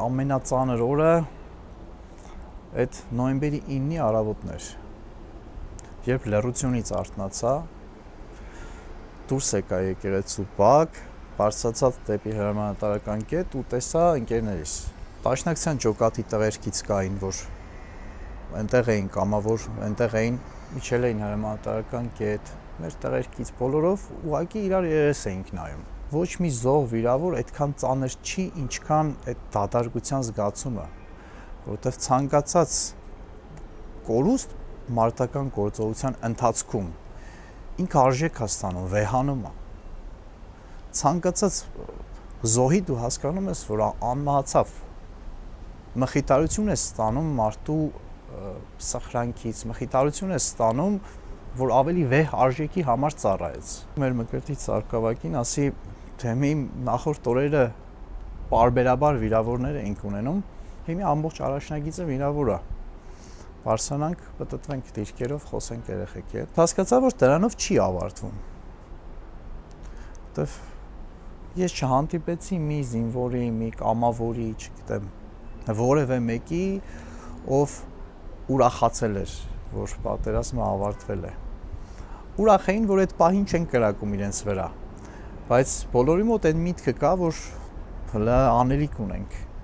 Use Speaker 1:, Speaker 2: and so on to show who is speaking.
Speaker 1: ամենածանր օրը այդ նոյեմբերի 9-ի առավոտն էր, երբ լռությունից արթնացա, դուրս եկա եկեղեցու բակ, բարձրացա դեպի հրամանատարական կետ ու տեսա ընկերներիս։ Դաշնակցության ջոկատի տղերքից կային, որ այնտեղ էին կամավոր, այնտեղ էին իջել էին հրամանատարական կետ, մեր տղերքից բոլորով ուղղակի իրար երես էինք նայում։ Ոչ մի զոհ վիրավոր այդքան ծանր չի, ինչքան այդ դատարկության զգացումը, որովհետև ցանկացած կորուստ մարտական գործողության ընթացքում ինքը արժեք է ստանում, վեհանում է։ Ցանկացած զոհի դու հասկանում ես, որ անմահացավ, մխիթարություն է ստանում մարդու սխրանքից, մխիթարություն է ստանում, որ ավելի վեհ արժեքի համար ծառայեց։ Մեր Մկրտիչ Սարգսակին ասի, թե մի նախորդ օրերը պարբերաբար վիրավորներ էինք ունենում, հիմա ամբողջ առաջնագիծը վիրավոր է։ Բարձրանանք, պտտվենք դիրքերով, խոսենք երեխեքի հետ։ Հասկացա, որ դրանով չի ավարտվում։ Որտեվ ես չհանդիպեցի մի զինվորի, մի կամավորի, չգիտեմ, որևէ մեկի, ով ուրախացել էր, որ պատերազմը ավարտվել է։ Ուրախ էին, որ այդ պահին չեն կրակում իրենց վրա, բայց բոլորի մոտ այն միտքը կա, որ հələ անելիք ունենք։